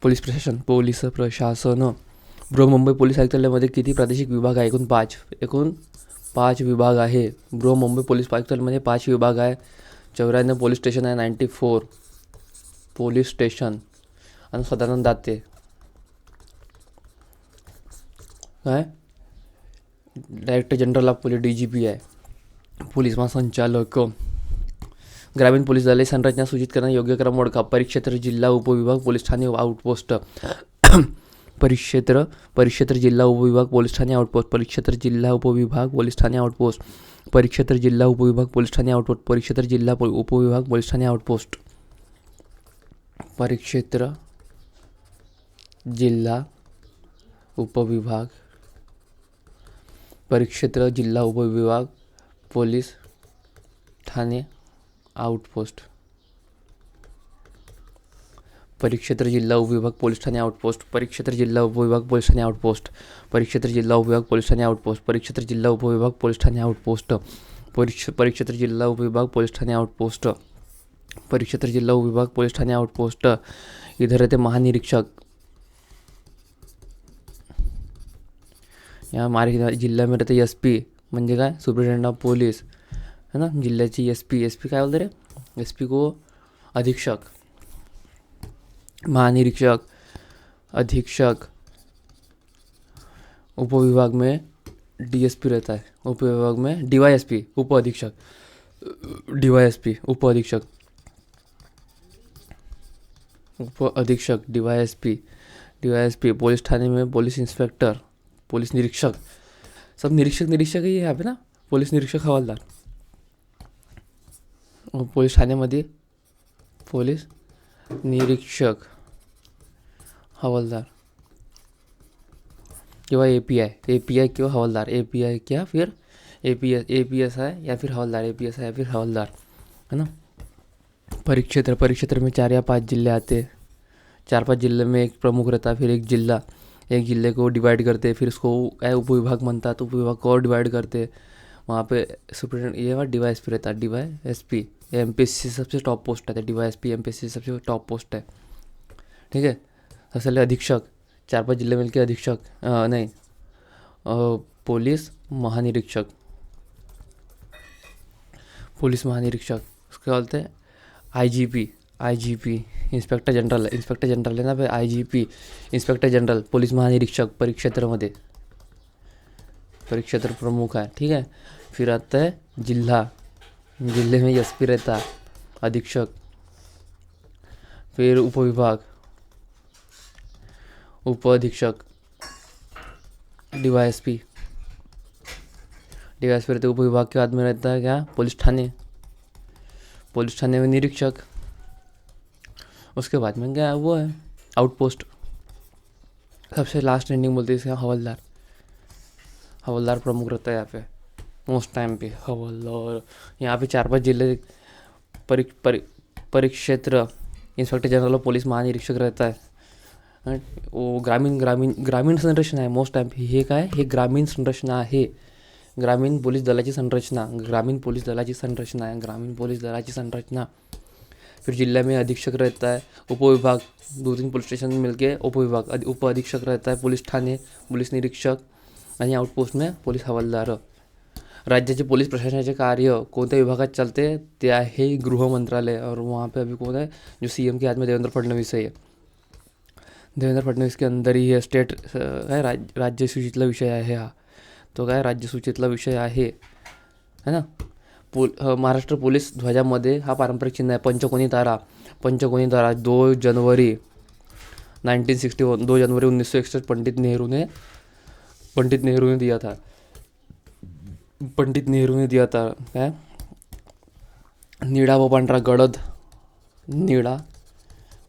Police प्रशासन. Brihanmumbai police आयुक्तालयामध्ये किती प्रादेशिक विभाग आहे? एकूण 5 विभाग आहे. बृहन्मुंबई पोलीस आयुक्तालयामध्ये 5 विभाग आहे. 94 पोलीस स्टेशन आहे. 94 पोलीस स्टेशन. आणि सदानंद दाते काय director general of police DGP आहे. पोलीस महासंचालक. ग्रामीण पोलीस दलाची संरचना सूचित करणारा योग्य क्रम ओळखा. परिक्षेत्र, जिल्हा, उपविभाग, पोलीस ठाणे, आउटपोस्ट. परिक्षेत्र, जिल्हा, उपविभाग, पोलीस ठाणे, आउटपोस्ट. परिक्षेत्र, जिल्हा, उपविभाग, पोलीस ठाणे, आउटपोस्ट. परिक्षेत्र, जिल्हा, उपविभाग, पोलीस ठाणे, आउटपोस्ट. परिक्षेत्र, जिल्हा, उपविभाग, पोलीस ठाणे, आउटपोस्ट. परिक्षेत्र, जिल्हा, उपविभाग, परिक्षेत्र, जिल्हा, उपविभाग, पोलीस ठाणे, आउटपोस्ट. परिक्षेत्र, जिल्हा, उपविभाग, पोलीस ठाणे, आउटपोस्ट. परिक्षेत्र, जिल्हा, उपविभाग, पोलीस ठाणे, आउटपोस्ट. परिक्षेत्र, जिल्हा, उपविभाग, पोलीस ठाणे, आउटपोस्ट. परिक्षेत्र, जिल्हा, उपविभाग, पोलीस ठाणे, आउटपोस्ट. परिक्षेत्र, जिल्हा, उपविभाग, पोलीस ठाणे, आउटपोस्ट. परिक्षेत्र, जिल्हा, उपविभाग, पोलीस ठाणे, आउटपोस्ट. इधर रहते महानिरीक्षक. या हमारे जिल्हा में रहते SP म्हणजे काय? सुपरिटेंडेंट ऑफ पोलीस है ना. जिल्ह्याची SP काय बोलते रे? SP को अधीक्षक, महानिरीक्षक, अधीक्षक. उपविभाग में DSP रहता है. उपविभाग में DYSP, उप अधीक्षक. DYSP उप अधीक्षक. DYSP. पुलिस थाने में पुलिस इंस्पेक्टर, पुलिस निरीक्षक. सब निरीक्षक ही है यहाँ पे ना. पुलिस निरीक्षक, हवालदार. पुलिस ठाण्यामध्ये पुलिस निरीक्षक, हवालदार किंवा API किंवा हवालदार. API क्या फिर APS है या फिर हवालदार. APS है या फिर हवालदार है ना. परिक्षेत्र में 4 या 5 जिले आते. 4-5 जिले में एक प्रमुख रहता है. फिर एक जिले को डिवाइड करते. फिर उसको उपविभाग म्हणतात. उपविभाग को और डिवाइड करते. वहाँ पे सुप्रिटेंडेंट ये DYSP रहता है. DYSP MPSC सबसे टॉप पोस्ट है. DYSP MPSC सबसे टॉप पोस्ट है. ठीक है. असल अधीक्षक 4-5 जिले मिलके अधीक्षक नहीं पुलिस महानिरीक्षक. उसके बोलते हैं IGP इंस्पेक्टर जनरल है ना. IGP इंस्पेक्टर जनरल, पोलीस महानिरीक्षक परिक्षेत्रामध्ये. परिक्षेत्र प्रमुख है. ठीक है. फिर आता है जिला. जिले में SP रहता, अधीक्षक. फिर उपविभाग, उप अधीक्षक, DYSP रहते. उपविभाग के बाद में रहता है क्या? पुलिस थाने में निरीक्षक. उसके बाद में क्या वो है आउटपोस्ट. सबसे लास्ट एंडिंग बोलते हैं इसका हवलदार प्रमुख रहता है यहाँ पे मोस्ट टाइम पे. हवलदार यहाँ पे 4-5 जिले. परिक्षेत्र इंस्पेक्टर जनरल ऑफ पुलिस महानिरीक्षक रहता है. वो ग्रामीण संरचना आहे मोस्ट टाइम. हे काय? हे ग्रामीण संरचना आहे. ग्रामीण पोलीस दलाची संरचना है. फिर जिले में अधीक्षक रहता है. उपविभाग 2-3 पुलिस स्टेशन मिलके उपविभाग. उप अधीक्षक रहता है. पुलिस ठाणे, पुलिस निरीक्षक आणि आउटपोस्ट में पोलीस हवालदार. राज्याचे पोलीस प्रशासनाचे कार्य कोणत्या विभागात चालते? ते आहे गृह मंत्रालय. और वहाँ पे अभी कौन है? जो CM के हाथ में देवेंद्र फडणवीस है. देवेंद्र फडणवीस के अंदर ही है. स्टेट काय राज्य सूचीतला विषय आहे हा. तो काय राज्य सूचीतला विषय आहे है ना. महाराष्ट्र पोलीस ध्वजामध्ये हा पारंपरिक चिन्ह आहे पंचकोनी तारा. 2 जनवरी 1961, 2 जनवरी 1961 पंडित नेहरू ने दिया था. काय? निळा व पांढरा गडद. निळा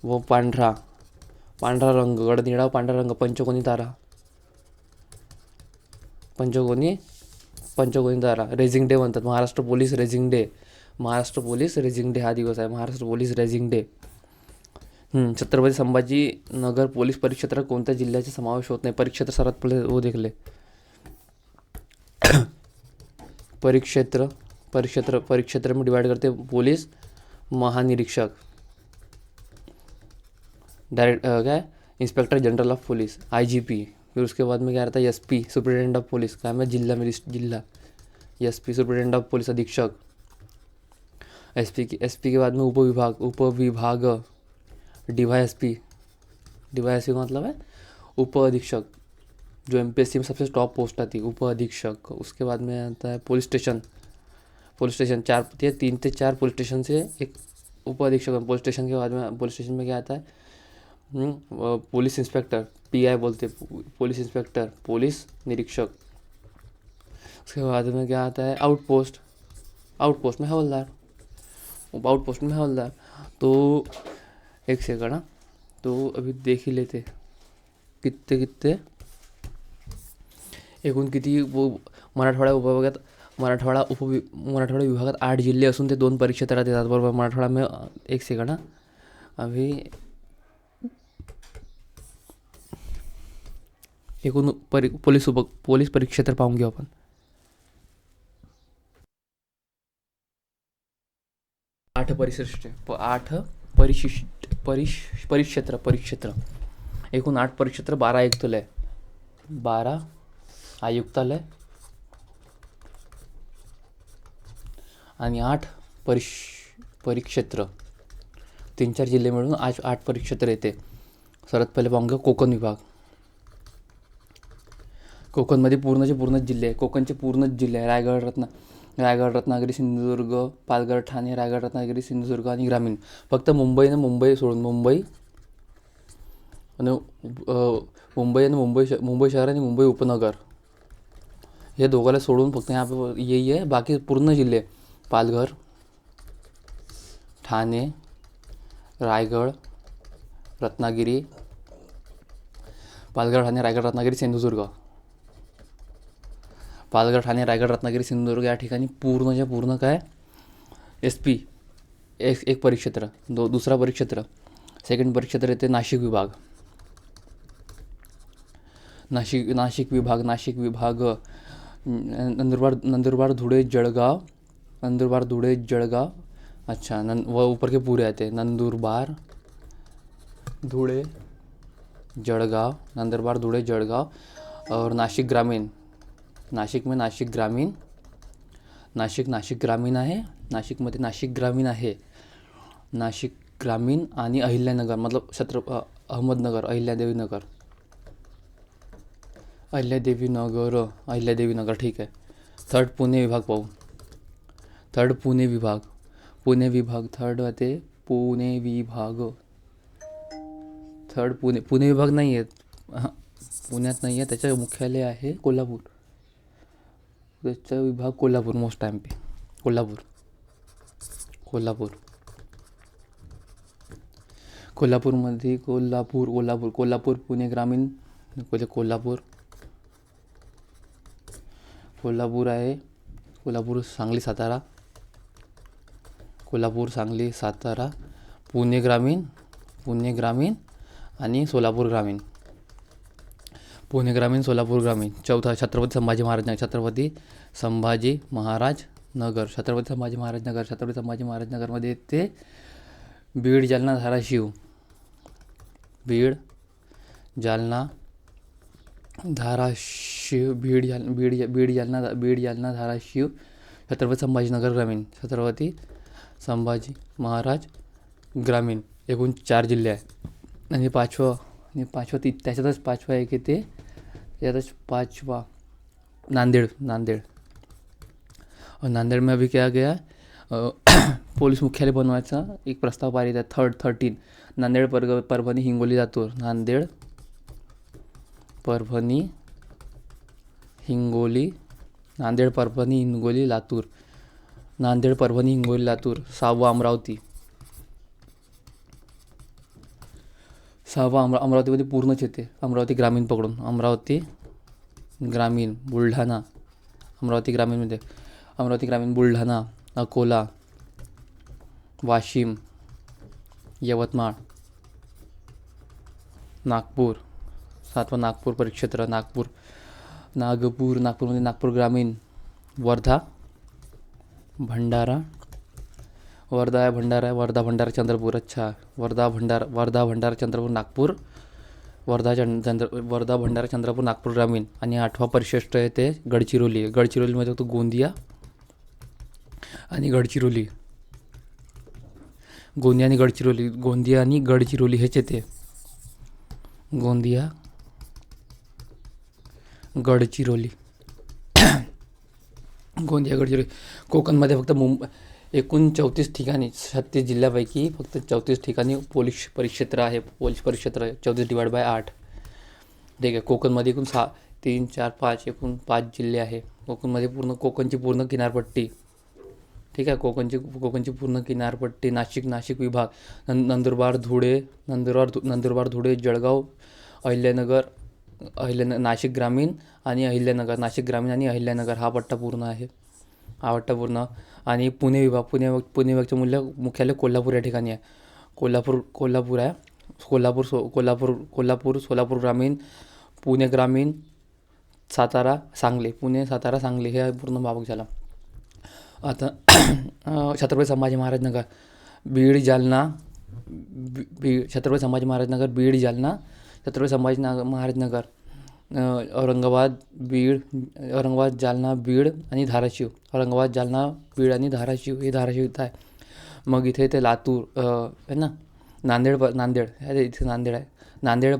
व पांढरा रंग. गडद निळा व पांढरा रंग. पंचकोनी तारा. पंचकोनी तारा. रेझिंग डे म्हणतात. महाराष्ट्र पोलीस रेझिंग डे हा दिवस आहे. Maharashtra police raising day. Chhatrapati Sambhaji Nagar police परिक्षेत्रात कोणत्या जिल्ह्याचा समावेश होत नाही? परिक्षेत्र सर्वात पहिले वो देख ले. परिक्षेत्र में डिवाइड करते पुलिस महानिरीक्षक. डायरेक्ट काय inspector general of police IGP। फिर उसके बाद में क्या रहता है SP सुपरिटेंडेंट ऑफ पुलिस, क्या है जिला में जिला SP सुपरिटेंडेंट ऑफ पुलिस अधीक्षक। SP के बाद में उपविभाग DYSP का मतलब है उप अधीक्षक, जो MPSC में सबसे टॉप पोस्ट आती है उप अधीक्षक। उसके बाद में आता है पुलिस स्टेशन 3 से 4 पुलिस स्टेशन से एक उप अधीक्षक। पुलिस स्टेशन के बाद में पुलिस स्टेशन में क्या आता है पुलिस इंस्पेक्टर PI बोलते, पुलिस इंस्पेक्टर, पुलिस निरीक्षक। उसके बाद में क्या आता है आउटपोस्ट में हवलदार। तो एक सेकंड, तो अभी देख ही लेते कितने एकूण किती मराठवाडा विभागात 8 जिल्हे असून ते 2 परिक्षेत्रात येतात बरोबर। मराठवाडा में एक सेकंड अभी एकूण पोलीस परिक्षेत्र पाहून घेऊ आपण। 8 परिक्षेत्र एकूण 8 परिक्षेत्र, 12 आयुक्तालय आणि 8 परिक्षेत्र, 3-4 जिल्हे मिळून 8 परिक्षेत्र येते। सर्वात पहिले पाहून घेऊ कोकण विभाग। कोकणमध्ये पूर्ण जिल्हे आहे, कोकणचे पूर्णच जिल्हे आहे रायगड, रत्नागिरी, सिंधुदुर्ग, पालघर, ठाणे, रायगड, रत्नागिरी, सिंधुदुर्ग आणि ग्रामीण। फक्त मुंबई सोडून मुंबई शहर आणि मुंबई उपनगर हे दोघाला सोडून फक्त यहाँ पे यही है। बाकी पूर्ण जिल्हे पालघर, ठाणे, रायगड, रत्नागिरी, सिंधुदुर्ग या ठिकाणी पूर्ण काय SP एक परिक्षेत्र। दुसरा परिक्षेत्र सेकंड परिक्षेत्र येते नाशिक विभाग नंदुरबार, धुळे, जळगाव। अच्छा वो ऊपर के पूरे आते हैं नंदुरबार, धुळे, जळगाव और नाशिक ग्रामीण। नाशिक ग्रामीण आहे, नाशिक ग्रामीण आणि अहिल्यानगर मतलब अहमदनगर, अहिल्यादेवी नगर ठीक है। थर्ड पुणे विभाग पाहू। पुणे विभाग पुणे विभाग नाही आहे, पुण्यात नाही आहे, त्याचं मुख्यालय आहे कोल्हापूर। त्याचा विभाग कोल्हापूर मोस्ट टाइम पे कोल्हापूरमध्ये कोल्हापूर पुणे ग्रामीण कोल्हापूर आहे, सांगली सातारा, पुणे ग्रामीण आणि सोलापूर ग्रामीण। चौथा छत्रपती संभाजी महाराज नगरमध्ये येते बीड, जालना, धाराशिव। छत्रपती संभाजीनगर ग्रामीण, छत्रपती संभाजी महाराज ग्रामीण। एकूण 4 जिल्हे आहे आणि त्याच्यातच पाचवा एक येते, नांदेड़ में अभी क्या गया पुलिस मुख्यालय बनवायचा एक प्रस्ताव पारित आहे 13 नांदेड़, परभणी, हिंगोली, लातूर। नांदेड़, परभणी, हिंगोली, लातूर। 6वां अमरावतीमध्ये पूर्णच येते, अमरावती ग्रामीण पकडून, बुलढाणा, अमरावती ग्रामीण बुलढाणा, अकोला, वाशिम, यवतमाळ, नागपूर। 7वां नागपूर परिक्षेत्र, नागपूरमध्ये नागपूर ग्रामीण, वर्धा, भंडारा, चंद्रपूर। अच्छा वर्धा, भंडारा, चंद्रपूर, नागपूर वर्धा भंडारा चंद्रपूर नागपूर ग्रामीण. आणि 8वा परिशिष्ट आहे ते गडचिरोली. गडचिरोलीमध्ये होतो गोंदिया आणि गडचिरोली. गोंदिया आणि गडचिरोली हेच येते. गोंदिया गडचिरोली. गोंदिया गडचिरोली. कोकणमध्ये फक्त एकूण 34 ठिकाणी 36 जिल्ह्यापैकी फक्त 34 ठिकाणी पोलीस परिक्षेत्र आहे. 34/8. ठीक आहे. कोकणमध्ये एकूण 6, 3, 4, 5 एकूण 5 जिल्हे आहे. कोकणमध्ये कोकणची पूर्ण किनारपट्टी. ठीक आहे. कोकणची पूर्ण किनारपट्टी. नाशिक विभाग, नंदुरबार धुळे जळगाव अहिल्यानगर नाशिक ग्रामीण आणि अहिल्यानगर हा पट्टा पूर्ण आहे. आणि पुणे विभागचे मुख्यालय कोल्हापूर या ठिकाणी आहे. कोल्हापूर आहे. सोलापूर ग्रामीण, पुणे ग्रामीण, सातारा सांगली हे पूर्ण भाग झाला. आता छत्रपती संभाजी महाराज नगर, बीड जालना, छत्रपती संभाजी महाराज नगर, बीड जालना, छत्रपती संभाजी महाराज नगर, औरंगाबाद जालना बीड आणि धाराशिव. हे धाराशिव इथं आहे. मग इथे ते लातूर आहे ना, नांदेड इथे नांदेड आहे. नांदेड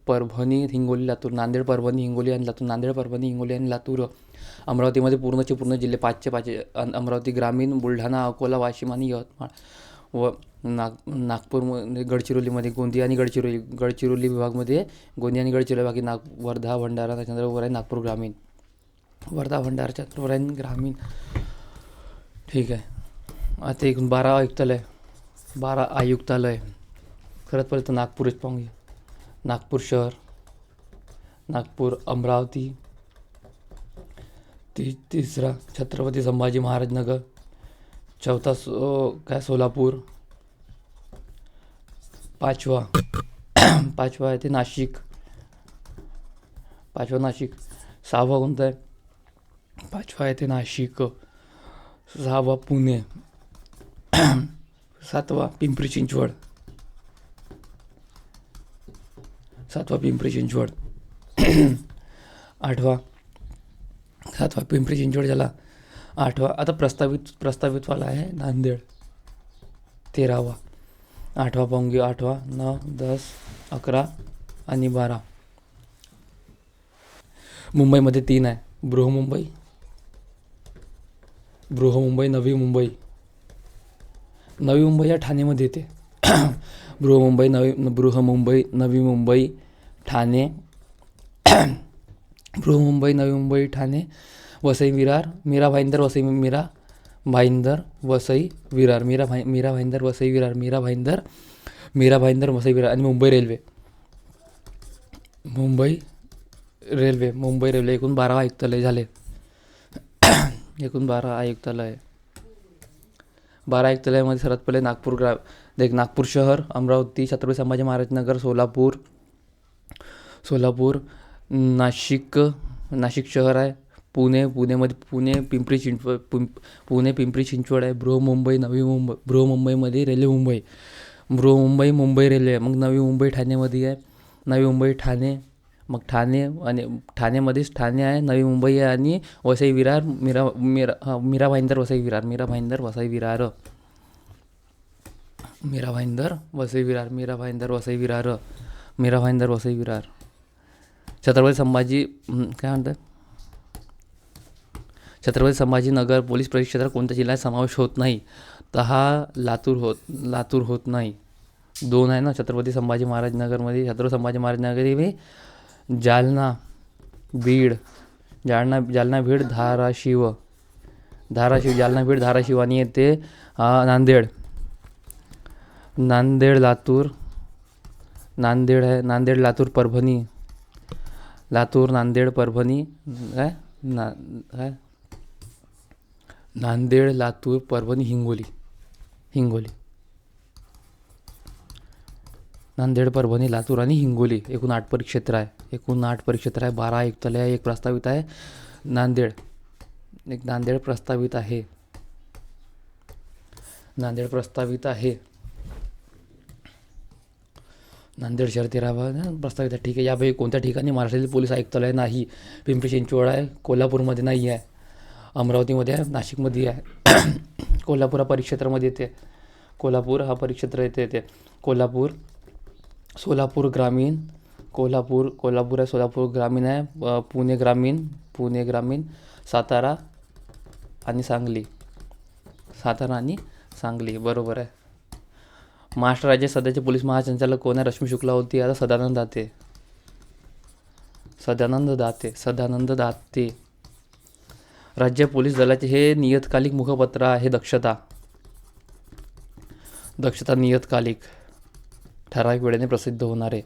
परभणी हिंगोली लातूर. नांदेड परभणी हिंगोली आणि लातूर. अमरावतीमध्ये पूर्ण जिल्हे 5चे 5. अमरावती ग्रामीण, बुलढाणा, अकोला, वाशिम आणि यवतमाळ. व नागपूरमध्ये गडचिरोलीमध्ये गोंदिया आणि गडचिरोली विभागमध्ये गोंदिया आणि गडचिरोली विभाग. वर्धा भंडारा चंद्रपूर आहे नागपूर ग्रामीण. ठीक आहे. आता एक 12 आयुक्तालय. खरंच पहिलं तर नागपूरच पाहूया. नागपूर शहर, नागपूर, अमरावती. तिसरा छत्रपती संभाजी महाराज नगर. चौथा सोलापूर. पाचवा आहे ते नाशिक. 6वा कोणता आहे? 5वा आहे ते नाशिक. 6वा पुणे. 7वा पिंपरी चिंचवड. 7वा पिंपरी चिंचवड झाला. 8वा आता प्रस्तावितवाला आहे नांदेड. 13वा. 8वा पाहून 8वा 9, 10, 11 आणि 12. मुंबईमध्ये 3 आहे. बृहमुंबई, नवी मुंबई या ठाणेमध्ये येते. बृहमुंबई, नवी मुंबई, ठाणे. बृहमुंबई, नवी मुंबई, ठाणे, वसई विरार, मीरा भाईंदर, वसई विरार आणि मुंबई रेल्वे. एकूण 12 आयुक्तालय झाले. 12 आयुक्तालयामध्ये सर्वात पहिले नागपूर शहर, अमरावती, छत्रपती संभाजी महाराज नगर, सोलापूर, नाशिक शहर आहे. पुणे पिंपरी चिंचवड आहे. बृहमुंबईमध्ये मुंबई रेल्वे. मग नवी मुंबई ठाणेमध्ये आहे. ठाणे आणि ठाणेमध्येच ठाणे आहे, नवी मुंबई आहे आणि वसई विरार, मीरा भाईंदर वसई विरार. छत्रपती संभाजी नगर पोलीस परिक्षेत्रात कोणत्या जिल्ह्यात समावेश होत नाही? तर हा लातूर होत नाही. 2 आहे ना छत्रपती संभाजी महाराज नगरमध्ये. जालना बीड, धाराशिव, आणि येते नांदेड लातूर, परभणी, नांदेड लातूर परभणी हिंगोली. नांदेड, परभणी, लातूर आणि हिंगोली. एकूण 8 परिक्षेत्र आहे. 12 आयुक्तालय आहे. एक प्रस्तावित आहे नांदेड. नांदेड प्रस्तावित आहे. नांदेड शहर 13वा प्रस्तावित आहे. ठीक आहे. यापैकी कोणत्या ठिकाणी महाराष्ट्रातील पोलीस आयुक्तालय नाही? पिंपरी चिंचवड आहे, कोल्हापूरमध्ये नाही आहे, अमरावतीमध्ये आहे, नाशिकमध्ये आहे. कोल्हापूर हा परिक्षेत्रामध्ये येते. कोल्हापूर हा परिक्षेत्र येते. कोल्हापूर, सोलापूर ग्रामीण, कोल्हापूर आहे, सोलापूर ग्रामीण आहे, पुणे ग्रामीण, सातारा आणि सांगली. बरोबर आहे. महाराष्ट्र राज्याचे सध्याचे पोलीस महासंचालक कोण आहे? रश्मी शुक्ला होती, आता सदानंद दाते. राज्य पोलीस दलाचे हे नियतकालिक मुखपत्र आहे दक्षता नियतकालिक, ठराविक वेळेने प्रसिद्ध होणारे.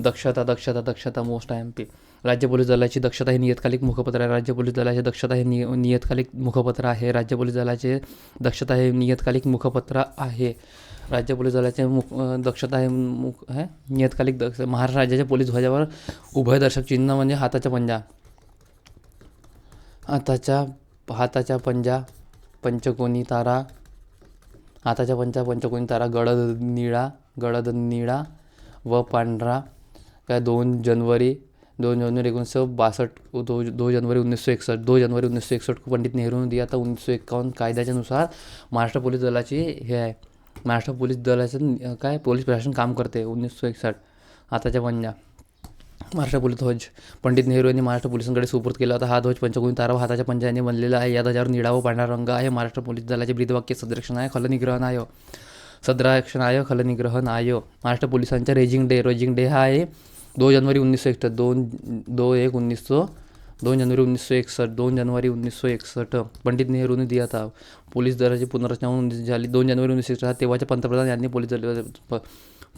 दक्षता मोस्ट MP. राज्य पोलीस दलाची दक्षता हे नियतकालिक मुखपत्र आहे. राज्य पोलीस दलाचे दक्षता हे नियतकालिक मुखपत्र आहे. राज्य पोलीस दलाचे दक्षता हे नियतकालिक मुखपत्र आहे. राज्य पोलीस दलाचे दक्षता हे नियतकालिक महाराष्ट्र राज्याच्या पोलीस ध्वजावर उभयदर्शक चिन्ह म्हणजे हाताचा पंजा, पंचकोनी तारा, गडद निळा व पांढरा. काय 2 जानेवारी 1962, 2 जानेवारी 1961 को पंडित नेहरू ने दिया था. 1951 कायद्याच्यानुसार महाराष्ट्र पोलीस दलाची हे आहे. महाराष्ट्र पोलीस दलाचं काय पोलीस प्रशासन काम करते. 1961 हाताच्या पंजा. महाराष्ट्र पोलीस ध्वज पंडित नेहरू यांनी महाराष्ट्र पोलिसांकडे सुपूर्द केला होता. हा ध्वज पंचकोनी तारा व हाताच्या पंजाने बनलेला आहे. या ध्वजावर निळा व पांढरा रंग आहे. महाराष्ट्र पोलीस दलाचे ब्रीदवाक्य सदरक्षणाय खलनिग्रहणाय. महाराष्ट्र पोलिसांचा रेजिंग डे हा आहे 2 जानेवारी 1961. पंडित नेहरू ने दिया था. पोलीस दलाची पुनर्रचना झाली 2 जानेवारी 1961. तेव्हाचे पंतप्रधान यांनी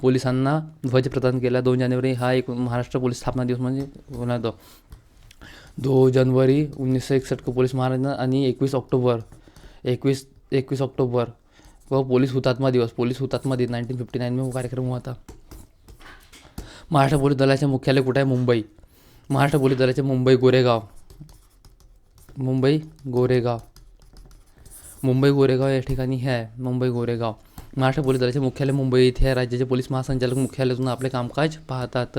पोलिसांना ध्वज प्रदान केला. 2 जानेवारी हा एक महाराष्ट्र पोलीस स्थापना दिवस म्हणजे होणार. 2 जानेवारी 1961 को पोलीस महाराज आणि 21 ऑक्टोबर व पोलीस हुतात्मा दिवस 1959 में वो कार्यक्रम हुआ था. महाराष्ट्र पोलीस दलाचे मुख्यालय कुठे आहे? मुंबई. महाराष्ट्र पोलीस दलाचे मुंबई गोरेगाव या ठिकाणी आहे. महाराष्ट्र पोलीस दलाचे मुख्यालय मुंबई इथे आहे. राज्याचे पोलीस महासंचालक मुख्यालयातून आपले कामकाज पाहतात.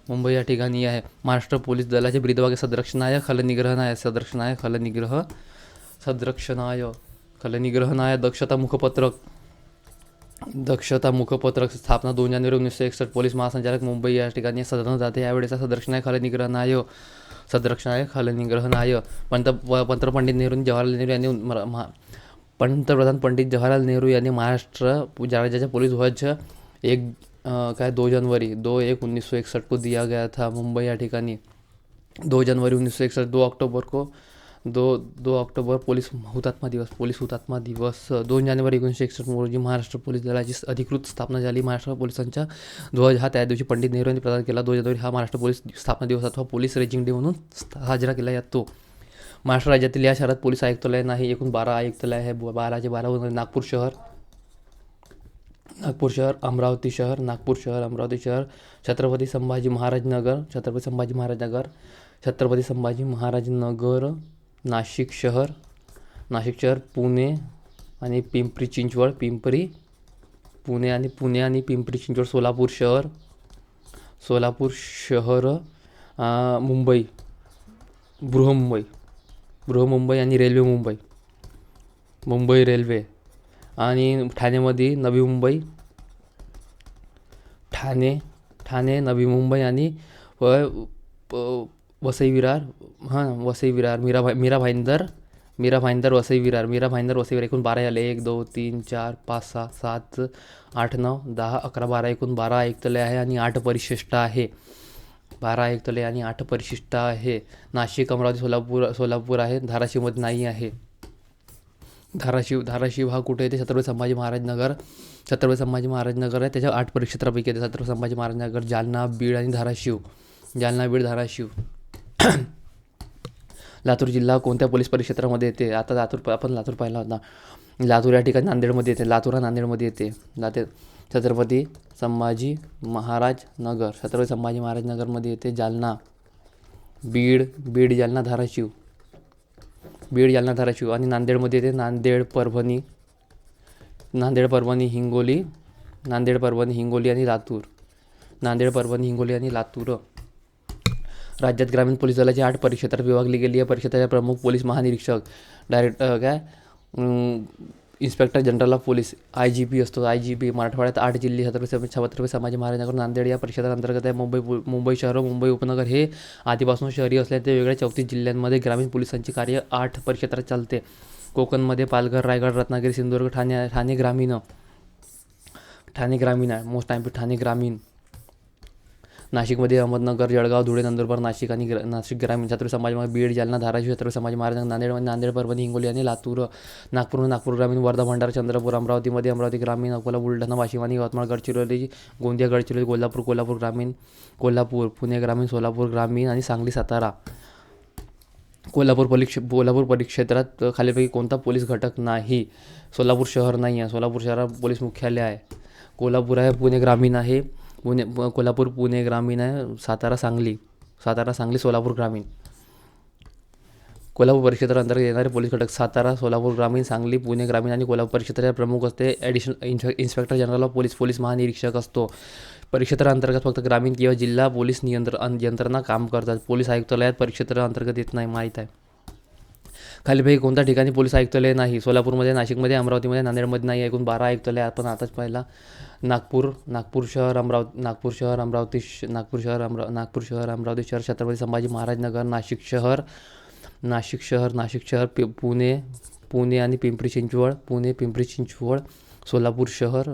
मुंबई या ठिकाणी आहे. महाराष्ट्र पोलीस दलाचे ब्रीदवाक्य सदरक्षणाय खलनिग्रहणाय. दक्षता मुखपत्रक स्थापना 2 जानेवारी 1961. पोलीस महासंचालक मुंबई या ठिकाणी सदरण्यात जाते. यावेळेचा सदरक्षणाय खलनिग्रहणाय. पंतप्रधान पंडित जवाहरलाल नेहरू यांनी महाराष्ट्र राज्याचा पोलीस ध्वज 2 जानेवारी 1961 को दिया गया था. मुंबई या ठिकाणी 2 जानेवारी 1961. 2 अक्टोबर पोलीस हुतात्मा दिवस. 2 जानेवारी 1961 रोजी महाराष्ट्र पोलीस दलाची अधिकृत स्थापना झाली. महाराष्ट्र पोलिसांचा ध्वज हा त्या दिवशी पंडित नेहरू यांनी प्रदान केला. 2 जानेवारी हा महाराष्ट्र पोलीस स्थापना दिवस अथवा पोलीस रेजिंग डे म्हणून साजरा केला जातो. महाराष्ट्र राज्यातील या शहरात पोलीस आयुक्तालय नाही. एकूण 12 आयुक्तालय आहे. 12 नागपूर शहर, अमरावती शहर, छत्रपती संभाजी महाराज नगर, नाशिक शहर, पुणे आणि पिंपरी चिंचवड, सोलापूर शहर, मुंबई, बृहमुंबई आणि मुंबई रेल्वे आणि ठाणेमध्ये नवी मुंबई, नवी मुंबई आणि वसई विरार, मीरा भाईंदर, वसई विरार. एकूण 12 आले. 1 2 3 4 5 6 7 8 9 10 11 12. एकूण 12 आयुक्तालय आहे आणि 8 परिशिष्ट आहे. 12 आयुक्तालय आणि 8 परिशिष्ट आहे. नाशिक, अमरावती, सोलापूर आहे. धाराशिवमध्ये नाही आहे. धाराशिव हा कुठे येते? छत्रपती संभाजी महाराज नगर आहे. त्याच्या 8 परिक्षेत्रापैकी येते. छत्रपती संभाजी महाराज नगर, जालना, बीड आणि धाराशिव. लातूर जिल्हा कोणत्या पोलीस परिक्षेत्रामध्ये येते? आता लातूर पाहिला होता. लातूर या ठिकाणी नांदेडमध्ये येते. नांदेडमध्ये येते. छत्रपती संभाजी महाराज नगरमध्ये येते. जालना, बीड, जालना, धाराशिव आणि नांदेडमध्ये येते. नांदेड, परभणी, हिंगोली आणि लातूर. नांदेड, परभणी, हिंगोली आणि लातूर. राज्यात ग्रामीण पोलीस दलाची 8 परिक्षेत्रात विभागली गेली. या परिक्षेत्राचे प्रमुख पोलीस महानिरीक्षक, inspector general of police IGP असतो. IGP मराठवाड्यात 8 जिल्हे, छत्रपती संभाजी महाराजांनगर, नांदेड या परिक्षेत्रांतर्गत आहे. मुंबई शहर व मुंबई उपनगर हे आधीपासून शहरी असल्याने ते वेगळ्या 34 जिल्ह्यांमध्ये ग्रामीण पोलिसांची कार्य 8 परिक्षेत्रात चालते. कोकणमध्ये पालघर, रायगड, रत्नागिरी, सिंधुदुर्ग, ठाणे ग्रामीण आहे. मोस्ट टाइम ठाणे ग्रामीण. नाशिकमध्ये अहमदनगर, जळगाव, धुळे, नंदुरबार, नाशिक आणि नाशिक ग्रामीण. छत्रपती संभाजी, बीड, जालना, धाराशिव, छत्रपती संभाजी महाराज, नांदेड, परभणी, हिंगोली आणि लातूर. नागपूर ग्रामीण, वर्धा, भंडारा, चंद्रपूर. अमरावती ग्रामीण, अकोला, बुलढाणा, वाशिम आणि यवतमाळ, गडचिरोली, गोंदिया, कोल्हापूर ग्रामीण, पुणे ग्रामीण, सोलापूर ग्रामीण आणि सांगली, सातारा. कोल्हापूर परिक्षेत्रात खालीलपैकी कोणता पोलीस घटक नाही? सोलापूर शहर नाही आहे. सोलापूर शहरात पोलीस मुख्यालय आहे. कोल्हापूर आहे. पुणे ग्रामीण आहे. कोल्हापूर पुणे ग्रामीण आहे. सातारा सांगली, सोलापूर ग्रामीण. कोल्हापूर परिक्षेत्राअंतर्गत येणारे पोलीस घटक सातारा, सोलापूर ग्रामीण, सांगली, पुणे ग्रामीण आणि कोल्हापूर परिक्षेत्राचे प्रमुख असते additional inspector general of police, police महानिरीक्षक असतो. परिक्षेत्राअंतर्गत फक्त ग्रामीण किंवा जिल्हा पोलीस यंत्रणा काम करतात. पोलीस आयुक्तालयात परिक्षेत्राअंतर्गत येत नाही, माहीत आहे. खालीलपैकी कोणत्या ठिकाणी पोलीस आयुक्तालय नाही? सोलापूरमध्ये, नाशिकमध्ये, अमरावतीमध्ये, नांदेडमध्ये नाही. एकूण 12 आयुक्तालय आपण आताच पाहिला. नागपूर शहर, अमरावती शहर, छत्रपती संभाजी महाराज नगर, नाशिक शहर, पुणे आणि पिंपरी चिंचवड, सोलापूर शहर,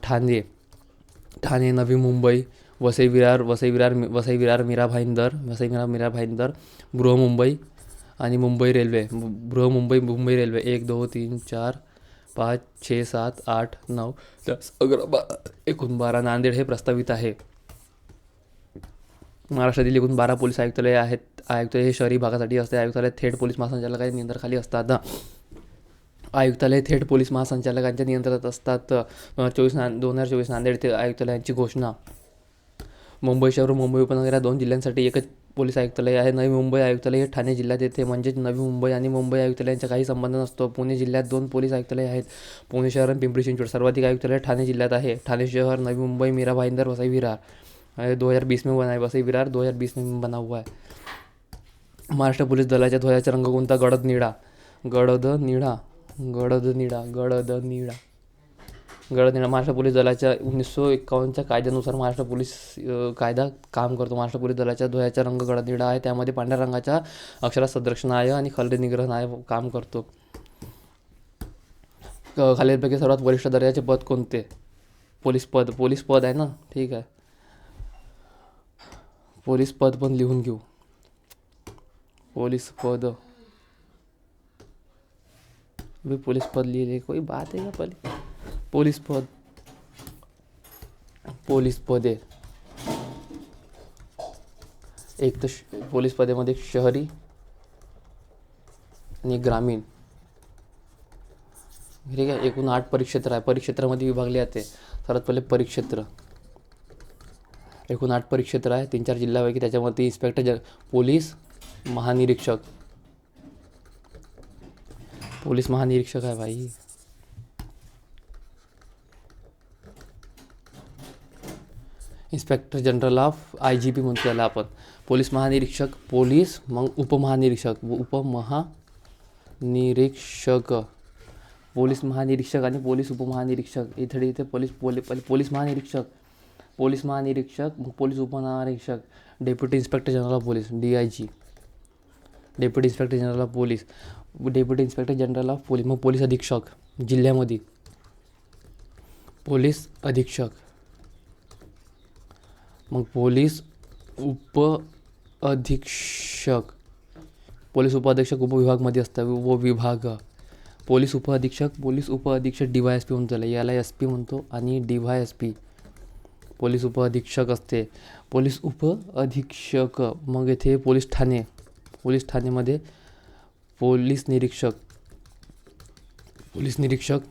ठाणे, नवी मुंबई, वसई विरार, मीरा भाईंदर, बृहमुंबई आणि मुंबई रेल्वे. मुंबई रेल्वे 1, 2, 3, 4, 5, 6, 7, 8, 9, 10, 11, 12, एकूण 12. नांदेड हे प्रस्तावित आहे. महाराष्ट्रातील एकूण 12 पोलीस आयुक्तालय आहेत. आयुक्तालय हे शहरी भागासाठी असते. आयुक्तालय थेट पोलीस महासंचालकांच्या नियंत्रणाखाली असतात. आयुक्तालय थेट पोलीस महासंचालकांच्या नियंत्रणात असतात. 2024 नांदेड येथे आयुक्तालयांची घोषणा. मुंबई शहर व मुंबई उपनगर या 2 जिल्ह्यांसाठी एकच पोलीस आयुक्तालय आहे. नवी मुंबई आयुक्तालय हे ठाणे जिल्ह्यात येते. म्हणजेच नवी मुंबई आणि मुंबई आयुक्तालयांचा काही संबंध नसतो. पुणे जिल्ह्यात 2 पोलीस आयुक्तालय आहेत, पुणे शहर आणि पिंपरी चिंचवड. सर्वाधिक आयुक्तालय ठाणे जिल्ह्यात आहे. ठाणे शहर, नवी मुंबई, मीरा भाईंदर, वसई विरार. 2020 में बना है. वसई विरार 2020 में बना हुआ है. महाराष्ट्र पोलीस दलाच्या ध्वजाचा रंग कोणता? गडद निळा. महाराष्ट्र पोलीस दलाच्या 1951च्या कायद्यानुसार महाराष्ट्र पोलीस कायदा काम करतो. महाराष्ट्र पोलीस दलाच्या ध्वजाचा रंग गडद निळा आहे. त्यामध्ये पांढऱ्या रंगाच्या अक्षरात संरक्षणाय आणि खलनिग्रहणाय काम करतो. खालीलपैकी सर्वात वरिष्ठ दर्जाचे पद कोणते? पोलीस पद आहे ना, ठीक आहे. पोलीस पद पण लिहून घेऊ. पोलीस पद लिहिले, कोई बात आहे का? पहिले पोलीस पदे एक तर पोलीस पदेमध्ये शहरी आणि ग्रामीण, ठीक आहे. एकूण 8 परिक्षेत्र आहे. परिक्षेत्रामध्ये विभागले जाते. सर्वात पहिले परिक्षेत्र, एकूण 8 परिक्षेत्र आहे. 3-4 जिल्ह्यापैकी. त्याच्यामध्ये इन्स्पेक्टर पोलीस महानिरीक्षक आहे भाई. इन्स्पेक्टर जनरल ऑफ IGP म्हणतो त्याला आपण. पोलीस महानिरीक्षक, पोलीस मग उपमहानिरीक्षक, पोलीस महानिरीक्षक आणि पोलीस उपमहानिरीक्षक. इथे पोलीस महानिरीक्षक, पोलीस उपमहानिरीक्षक, deputy inspector general of police DIG, deputy inspector general of police, मग पोलीस अधीक्षक जिल्ह्यामध्ये, पोलीस अधीक्षक, मग पोलीस उपअधीक्षक. पोलीस उपअधीक्षक उपविभागमध्ये असतात. उपविभाग. पोलीस उपअधीक्षक DYSP म्हणतो त्याला. याला SP म्हणतो आणि DYSP पोलीस उपअधीक्षक असते. पोलीस उपअधीक्षक. मग येथे पोलीस ठाणेमध्ये पोलीस निरीक्षक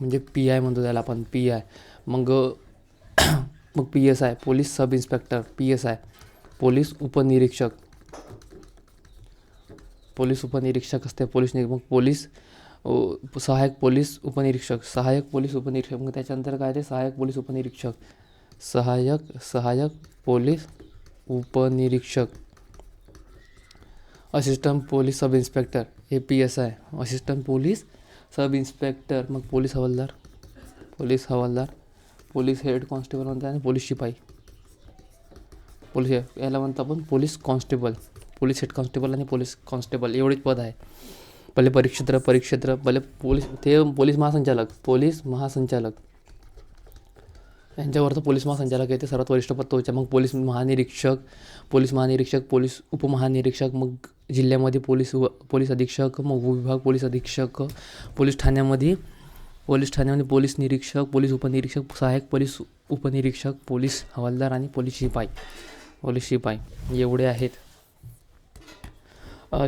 म्हणजे PI म्हणतो त्याला आपण, PI. मग PSI police sub inspector, PSI police उपनिरीक्षक असते. मग पोलीस सहायक पोलीस उपनिरीक्षक, सहायक पोलीस उपनिरीक्षक. मग त्याच्यानंतर काय ते सहायक पोलीस उपनिरीक्षक, सहायक पोलीस उपनिरीक्षक. Assistant police sub inspector APSI, assistant police sub inspector. मग पोलीस हवालदार, पोलीस हेड कॉन्स्टेबल म्हणतात आणि पोलीस शिपाई. याला म्हणतो आपण police constable. Police head constable आणि पोलीस कॉन्स्टेबल एवढेच पद आहे. पहिले परिक्षेत्र, पहिले पोलीस महासंचालक यांच्यावरचं पोलीस महासंचालक आहे ते सर्वात वरिष्ठ पद तोच. मग पोलीस महानिरीक्षक, पोलीस उपमहानिरीक्षक, मग जिल्ह्यामध्ये पोलीस अधीक्षक, मग विभाग पोलीस अधीक्षक, पोलीस ठाण्यामध्ये पोलीस निरीक्षक, पोलीस उपनिरीक्षक, सहाय्यक पोलीस उपनिरीक्षक, पोलीस हवालदार आणि पोलीस शिपाई एवढे आहेत.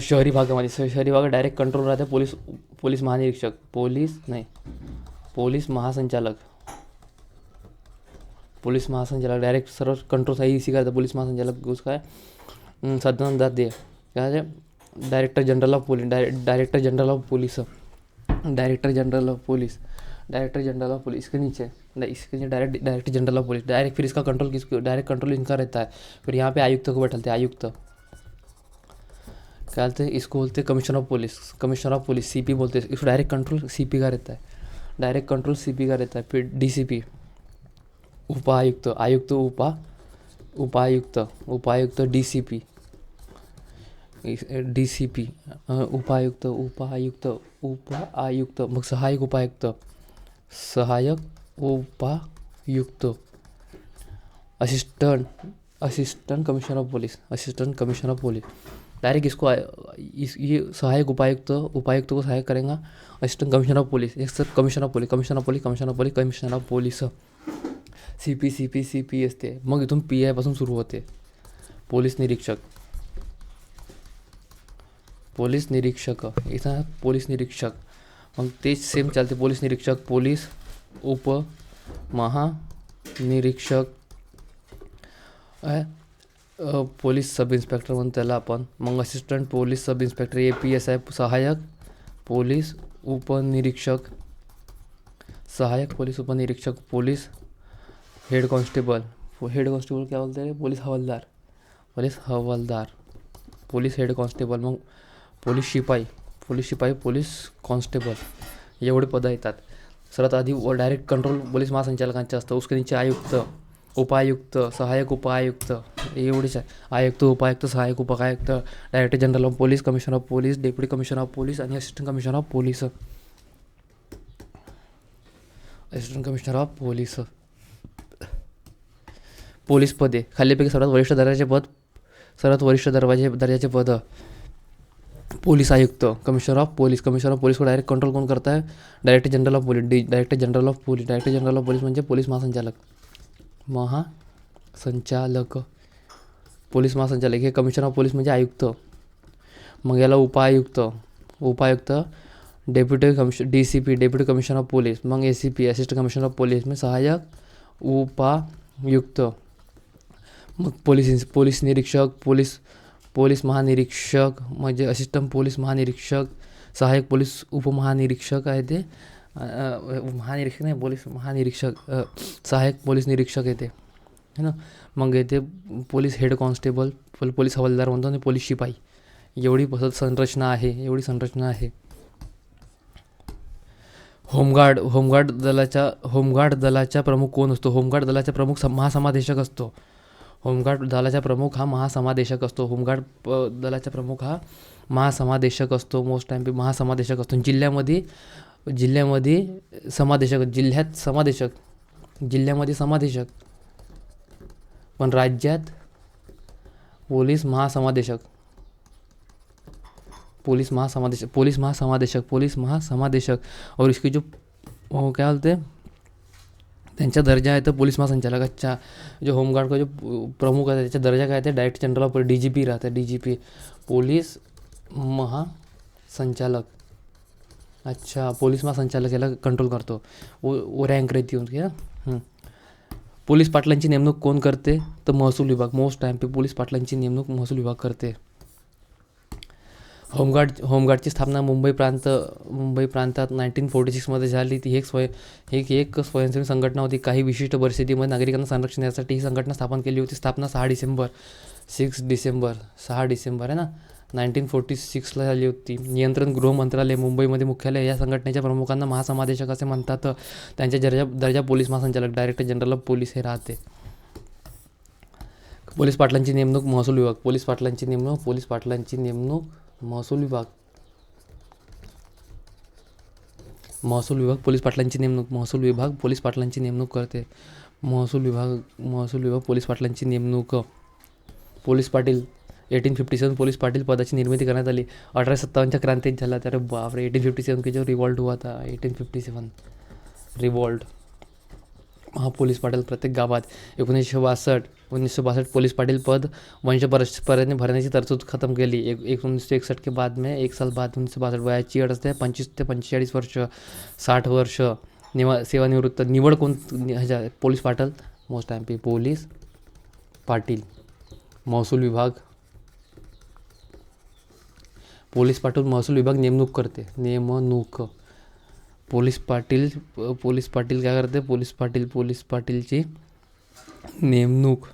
शहरी भागात डायरेक्ट कंट्रोल राहते पोलीस महानिरीक्षक, पोलीस महासंचालक डायरेक्ट सर्व कंट्रोल सही इसी करता. पोलीस महासंचालक उसका साधन दाते क्या डायरेक्टर जनरल ऑफ पुलिस, इसके नीचे डायरेक्टर जनरल ऑफ पुलिस. फिर इसका कंट्रोल इनका रहता है. फिर यहाँ पे आयुक्त को बैठाते हैं. आयुक्त क्या बोलते हैं इसको, बोलते हैं कमिश्नर ऑफ पुलिस CP बोलते हैं इसको. डायरेक्ट कंट्रोल CP का रहता है. फिर DCP उपायुक्त, उपायुक्त DCP उपायुक्त. मग सहायक उपायुक्त, assistant commissioner of police. Direct इसको ये सहायक उपायुक्त को सहायक करेगा असिस्टेंट कमिश्नर ऑफ पुलिस. एक sir commissioner of police. CP असते. मग इथून PI पासून सुरू होते. पोलीस निरीक्षक इथं पोलीस निरीक्षक. मग तेच सेम चालते. पोलीस निरीक्षक, पोलीस उपमहानिरीक्षक, पोलीस सब इन्स्पेक्टर म्हणतो त्याला आपण. मग assistant police sub inspector APSI, सहायक पोलीस उपनिरीक्षक, पोलीस हेड कॉन्स्टेबल क्या बोलते हैं, पोलीस हवालदार, पोलीस हेड कॉन्स्टेबल. मग पोलीस शिपाई, पोलीस कॉन्स्टेबल एवढे पदं येतात. सर्वात आधी डायरेक्ट कंट्रोल पोलीस महासंचालकांचे असतं. उसके नीचे आयुक्त, उपायुक्त, सहायक उपायुक्त एवढेच आहे. आयुक्त, उपायुक्त, सहायक उपायुक्त, director general of police, commissioner of police, deputy commissioner of police आणि assistant commissioner of police. Police पदे खालीपैकी सर्वात वरिष्ठ दर्जाचे पद. पोलीस आयुक्त, कमिश्नर ऑफ पोलीस को डायरेक्ट कंट्रोल कौन करता है, डायरेक्टर जनरल ऑफ पोलीस म्हणजे पोलीस महासंचालक. पोलीस महासंचालक हे कमिशनर ऑफ पोलीस म्हणजे आयुक्त. मग याला उपायुक्त deputy DCP deputy commissioner of police. मग ACP assistant commissioner of police. मग सहायक उपायुक्त. मग पोलीस निरीक्षक, पोलीस महानिरीक्षक म्हणजे असिस्टंट पोलीस महानिरीक्षक, सहायक पोलीस उपमहानिरीक्षक आहे ते. महानिरीक्षक नाही, पोलीस महानिरीक्षक, सहायक पोलीस निरीक्षक येते है ना. मग येते पोलीस हेड कॉन्स्टेबल, पोलीस हवालदार म्हणतो आणि पोलीस शिपाई. एवढी संरचना आहे. होमगार्ड दलाचा प्रमुख कोण असतो. होमगार्ड दलाचा प्रमुख महासमादेशक असतो. होमगार्ड दलाचा प्रमुख हा महासमादेशक असतो. महासमादेशक असतो. मोस्ट टाइम महासमादेशक असतो. जिल्ह्यामध्ये समादेशक, पण राज्यात पोलीस महासमादेशक. और इसकी जो क्या बोलते हैं त्यांचा दर्जा आहे तर पोलीस महासंचालक. अच्छा, जो होमगार्ड का जो प्रमुख आहे त्याचा दर्जा काय आहे, डायरेक्टर जनरल ऑफ DGP राहते. DGP पोलीस महासंचालक. अच्छा, पोलीस महासंचालक याला कंट्रोल करतो. वो रँक रहती उनकी ना. पोलीस पाटलांची नेमणूक कोण करते तर महसूल विभाग. मोस्ट टाइम पे पोलीस पाटलांची नेमणूक महसूल विभाग करते. होमगार्डची स्थापना मुंबई प्रांतात 1946मध्ये झाली. ती एक स्वयंसेवी संघटना होती. काही विशिष्ट परिस्थितीमध्ये नागरिकांना संरक्षण देण्यासाठी ही संघटना स्थापन केली होती. स्थापना 6 डिसेंबर आहे ना 1946ला झाली होती. नियंत्रण गृहमंत्रालय मुंबईमध्ये मुख्यालय. या संघटनेच्या प्रमुखांना महासमादेशक असे म्हणतात. त्यांच्या दर्जा पोलीस महासंचालक डायरेक्टर जनरल ऑफ पोलीस हे राहते. पोलीस पाटलांची नेमणूक महसूल विभाग. पोलीस पाटलांची नेमणूक महसूल विभाग. पोलीस पाटलांची नेमणूक पोलीस पाटलांची नेमणूक करते. महसूल विभाग पोलीस पाटलांची नेमणूक. पोलीस पाटील 1857 पोलीस पाटील पदाची निर्मिती करण्यात आली. 1857च्या क्रांतीत झाला. तर बापरे 1857 की जो रिवॉल्ट हुआ था 1857 रिवॉल्ट. हा पोलीस पाटील प्रत्येक गावात. 1962 पोलीस पाटील पद वंशपरंपरेने भरण्याची तरतूद खतम केली. 1961 के बाद में 1 साल बाद 1962 वयाची अट असते 25 ते 45 वर्ष. 60 वर्ष सेवानिवृत्त. निवड कोण police Patil most MP police Patil. महसूल विभाग पोलीस विभाग नेमणूक करते. पोलीस पाटील काय करते? पोलीस पाटीलची नेमणूक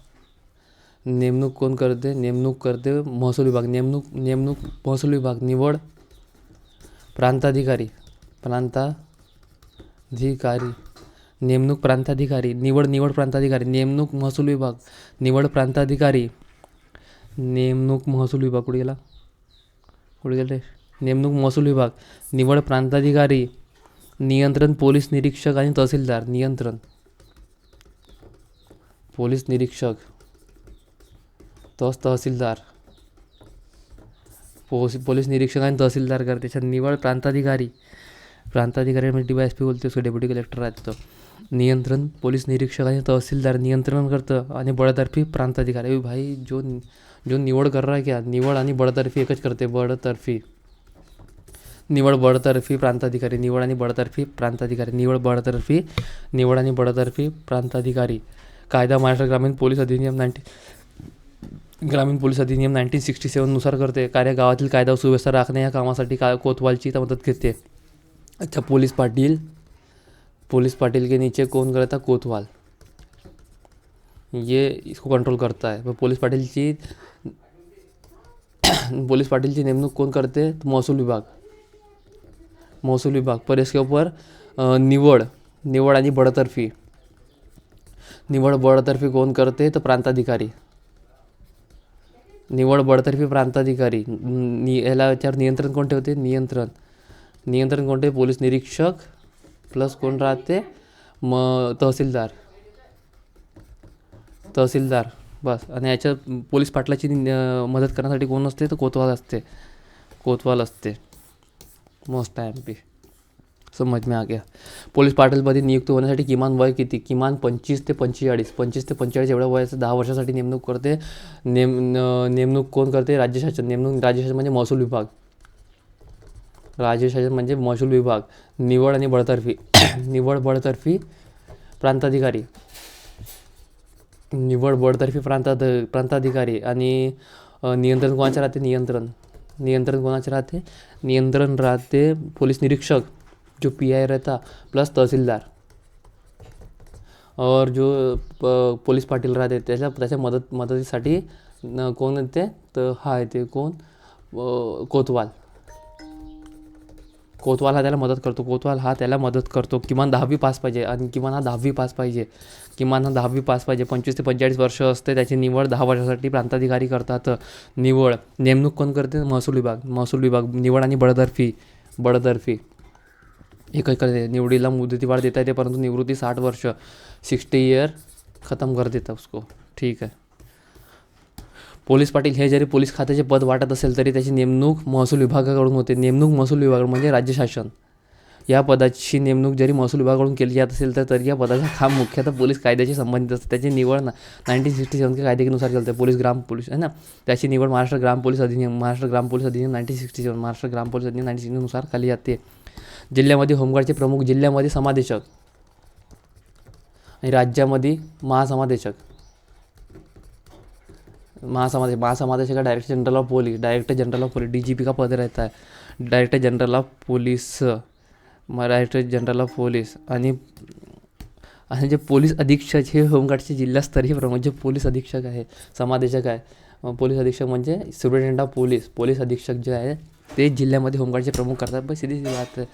कोण करते? महसूल विभाग. नेमणूक महसूल विभाग. निवड प्रांताधिकारी. नेमणूक प्रांताधिकारी. निवड प्रांताधिकारी. नेमणूक महसूल विभाग. निवड प्रांताधिकारी. नेमणूक महसूल विभाग कुठे गेला रे? नेमणूक महसूल विभाग. निवड प्रांताधिकारी. नियंत्रण पोलीस निरीक्षक आणि तहसीलदार. नियंत्रण पोलीस निरीक्षक तहसीलदार. पोलीस निरीक्षक आणि तहसीलदार करते. त्याच्यात निवड प्रांताधिकारी म्हणजे DYSP बोलते उसको डेप्युटी कलेक्टर राहतो. नियंत्रण पोलीस निरीक्षक आणि तहसीलदार नियंत्रण करतं. आणि बडतर्फी प्रांताधिकारी. भाई जो निवड कर रहा है क्या? निवड आणि बडतर्फी एकच करते. निवड बडतर्फी प्रांताधिकारी. निवड आणि बडतर्फी प्रांताधिकारी. कायदा महाराष्ट्र ग्रामीण पोलीस अधिनियम 1967 नुसार करते. कार्य गावातील कायदा व सुव्यवस्था राखणे या कामासाठी कोतवालची मदत घेते. अच्छा पोलीस पाटिल के नीचे कौन करता? कोतवाल. ये इसको कंट्रोल करता है. पोलीस पाटिलची नेमणूक कोण करते? महसूल विभाग. पर इसके ऊपर निवड आणि बडतर्फी. बडतर्फी कोण करते? तर प्रांताधिकारी. निवड बडतर्फी प्रांताधिकारी. याला याच्यावर नियंत्रण कोण ठेवते? नियंत्रण कोण ठेवते? पोलीस निरीक्षक प्लस कोण राहते? तहसीलदार बस. आणि याच्या पोलीस पाटलाची मदत करण्यासाठी कोण असते? तर कोतवाल असते. मोस्ट MP समज में आ गया. पोलीस पाटीलपदी नियुक्त होण्यासाठी किमान वय किती? किमान 25 ते 45 एवढ्या वयाचं 10 वर्षासाठी नेमणूक करते. नेमणूक कोण करते? राज्य शासन. राज्य शासन म्हणजे महसूल विभाग. निवड आणि बडतर्फी प्रांताधिकारी. आणि नियंत्रण कोणाचे राहते? नियंत्रण राहते पोलीस निरीक्षक जो PI रहता प्लस तहसीलदार. और जो पोलीस पाटील राहते त्याच्या मदतीसाठी कोण येते? तर हा येते कोण? कोतवाल हा त्याला मदत करतो. किमान 10वी पास पाहिजे. 25 ते 45 वर्ष असते. त्याची निवड 10 वर्षासाठी प्रांताधिकारी करतात. नेमणूक कोण करते? महसूल विभाग. निवड आणि बडतर्फी एकच करते. निवडीला मुदतीवाढ देता येते परंतु निवृत्ती 60 वर्ष 60 ईयर खतम कर देता उसको. ठीक आहे. पोलीस पाटील हे जरी पोलीस खात्याचे पद वाटत असेल तरी त्याची नेमणूक महसूल विभागाकडून होते. महसूल विभाग म्हणजे राज्य शासन. या पदाची नेमणूक जरी महसूल विभागाकडून केली जात असेल तर तरी या पदाचा काम मुख्यतः पोलीस कायद्याशी संबंधित असते. त्याची निवड 1967 के कायद्यानुसार केली जाते. ग्राम पोलीस आहे ना. त्याची निवड महाराष्ट्र ग्राम पोलीस अधिनियम 1967 नुसार केली जाते. जिल्ह्यामध्ये होमगार्डचे प्रमुख. जिल्ह्यामध्ये समादेशक आणि राज्यामध्ये महासमादेशक. महासमादेश का director general of police, DGP का पद रहता है, director general of police, director general of police. आणि जे पोलीस अधीक्षक हे होमगार्डचे जिल्हास्तरीय प्रमुख. जे पोलीस अधीक्षक आहे, समादेशक आहे, पोलीस अधीक्षक म्हणजे सुपरिटेंडेंट ऑफ पोलीस. पोलीस अधीक्षक जे आहे ते जिल्ह्यामध्ये होमगार्डचे प्रमुख करतात. बस सीधी सी बात आहे.